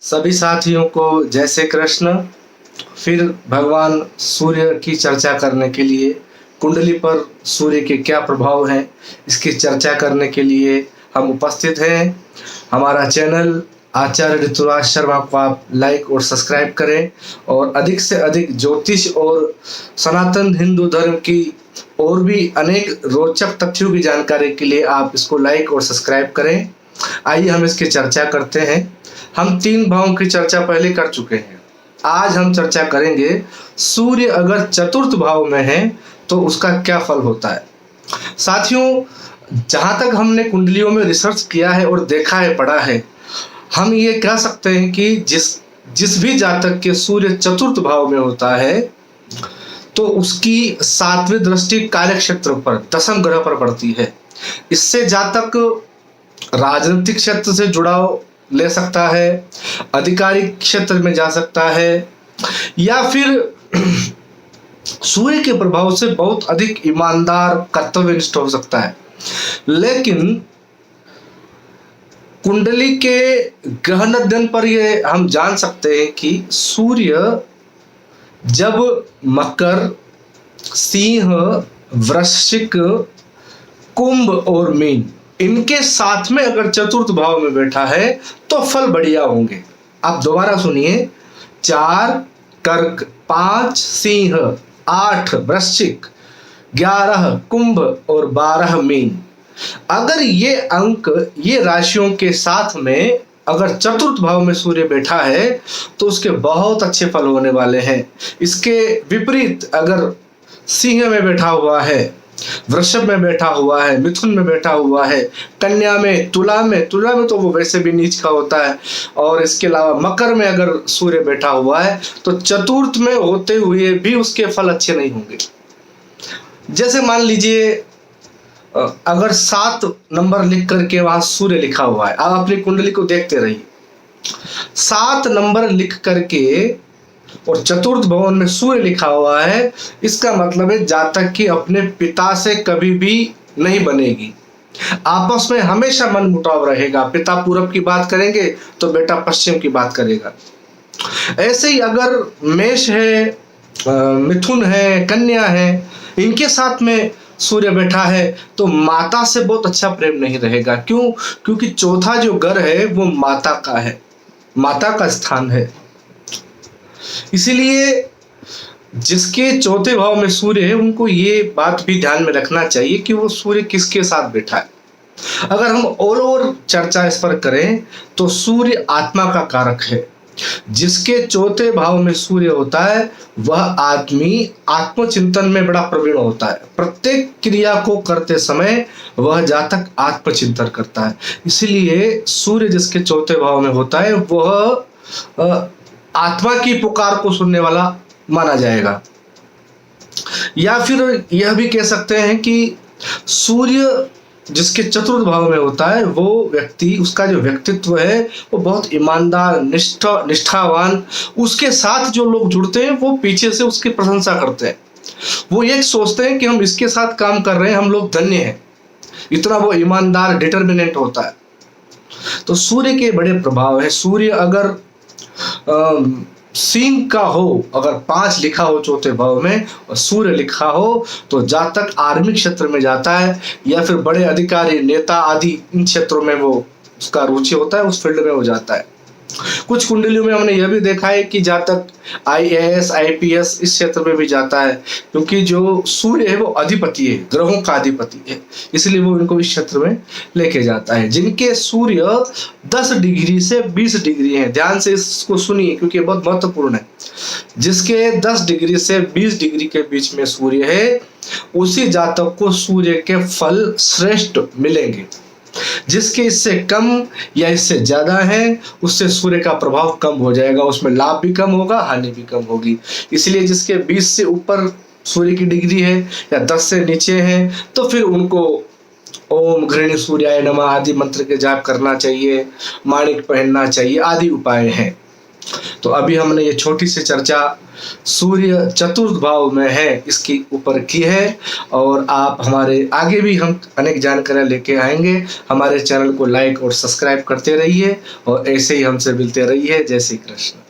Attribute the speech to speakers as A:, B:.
A: सभी साथियों को जय श्री कृष्ण। फिर भगवान सूर्य की चर्चा करने के लिए, कुंडली पर सूर्य के क्या प्रभाव हैं, इसकी चर्चा करने के लिए हम उपस्थित हैं। हमारा चैनल आचार्य ऋतुराज शर्मा को आप लाइक और सब्सक्राइब करें और अधिक से अधिक ज्योतिष और सनातन हिंदू धर्म की और भी अनेक रोचक तथ्यों की जानकारी के लिए आप इसको लाइक और सब्सक्राइब करें। आइए हम इसकी चर्चा करते हैं। हम 3 भावों की चर्चा पहले कर चुके हैं। आज हम चर्चा करेंगे सूर्य अगर चतुर्थ भाव में है तो उसका क्या फल होता है। साथियों, जहाँ तक हमने कुंडलियों में रिसर्च किया है और देखा है, पढ़ा है, हम ये कह सकते हैं कि जिस भी जातक के सूर्य चतुर्थ भाव में होता है तो उसकी 7वीं दृष्टि कार्य क्षेत्र पर, दशम ग्रह पर पड़ती है। इससे जातक राजनीतिक क्षेत्र से जुड़ाव ले सकता है, आधिकारिक क्षेत्र में जा सकता है, या फिर सूर्य के प्रभाव से बहुत अधिक ईमानदार, कर्तव्यनिष्ठ हो सकता है। लेकिन कुंडली के ग्रहण अध्ययन पर ये हम जान सकते हैं कि सूर्य जब मकर, सिंह, वृश्चिक, कुंभ और मीन इनके साथ में अगर चतुर्थ भाव में बैठा है तो फल बढ़िया होंगे। आप दोबारा सुनिए, 4 कर्क, 5 सिंह, 8 वृश्चिक, 11 कुंभ और 12 मीन। अगर ये अंक, ये राशियों के साथ में अगर चतुर्थ भाव में सूर्य बैठा है तो उसके बहुत अच्छे फल होने वाले हैं। इसके विपरीत अगर सिंह में बैठा हुआ है, वृषभ में बैठा हुआ है, मिथुन में बैठा हुआ है, कन्या में, तुला में तो वो वैसे भी नीच का होता है, और इसके अलावा मकर में अगर सूर्य बैठा हुआ है तो चतुर्थ में होते हुए भी उसके फल अच्छे नहीं होंगे। जैसे मान लीजिए अगर 7 नंबर लिख करके वहां सूर्य लिखा हुआ है, आप अपनी कुंडली को देखते रहिए, 7 नंबर लिख करके और चतुर्थ भवन में सूर्य लिखा हुआ है, इसका मतलब है जातक की अपने पिता से कभी भी नहीं बनेगी। आपस में हमेशा मनमुटाव रहेगा। पिता पूरब की बात करेंगे तो बेटा पश्चिम की बात करेगा। ऐसे ही अगर मेष है, मिथुन है, कन्या है, इनके साथ में सूर्य बैठा है तो माता से बहुत अच्छा प्रेम नहीं रहेगा। क्यों? क्योंकि चौथा जो घर है वो माता का है, माता का स्थान है। इसीलिए जिसके चौथे भाव में सूर्य है उनको ये बात भी ध्यान में रखना चाहिए कि वो सूर्य किसके साथ बैठा है। अगर हम ऑल ओवर चर्चा इस पर करें तो सूर्य आत्मा का कारक है। जिसके चौथे भाव में सूर्य होता है वह आदमी आत्मचिंतन में बड़ा प्रवीण होता है। प्रत्येक क्रिया को करते समय वह जातक आत्मचिंतन करता है। इसलिए सूर्य जिसके चौथे भाव में होता है वह आत्मा की पुकार को सुनने वाला माना जाएगा। या फिर यह भी कह सकते हैं कि सूर्य जिसके चतुर्थ भाव में होता है वो व्यक्ति, उसका जो व्यक्तित्व है वो बहुत ईमानदार, निष्ठावान, उसके साथ जो लोग जुड़ते हैं वो पीछे से उसकी प्रशंसा करते हैं। वो ये सोचते हैं कि हम इसके साथ काम कर रहे हैं, हम लोग धन्य हैं। इतना वो ईमानदार, डिटर्मिनेंट होता है। तो सूर्य के बड़े प्रभाव है। सूर्य अगर सिंह का हो, अगर 5 लिखा हो चौथे भाव में और सूर्य लिखा हो तो जातक आर्मी क्षेत्र में जाता है, या फिर बड़े अधिकारी, नेता आदि इन क्षेत्रों में वो उसका रुचि होता है, उस फील्ड में हो जाता है। कुछ कुंडलियों में हमने यह भी देखा है कि जातक IAS, IPS इस क्षेत्र में भी जाता है, क्योंकि जो सूर्य है वो अधिपति है, ग्रहों का अधिपति है, इसलिए वो इनको इस क्षेत्र में लेके जाता है। जिनके सूर्य 10 डिग्री से 20 डिग्री है, ध्यान से इसको सुनिए क्योंकि बहुत महत्वपूर्ण है। जिसके 10 डिग्री से 20 डिग्री के बीच में सूर्य है उसी जातक को सूर्य के फल श्रेष्ठ मिलेंगे। जिसके इससे कम या इससे ज्यादा है उससे सूर्य का प्रभाव कम हो जाएगा, उसमें लाभ भी कम होगा, हानि भी कम होगी। इसलिए जिसके 20 से ऊपर सूर्य की डिग्री है या 10 से नीचे है तो फिर उनको ओम घृणी सूर्याय नमः आदि मंत्र के जाप करना चाहिए, माणिक पहनना चाहिए आदि उपाय हैं। तो अभी हमने ये छोटी सी चर्चा सूर्य चतुर्थ भाव में है इसके ऊपर की है, और आप हमारे आगे भी हम अनेक जानकारियाँ लेके आएंगे। हमारे चैनल को लाइक और सब्सक्राइब करते रहिए और ऐसे ही हमसे मिलते रहिए। जय श्री कृष्ण।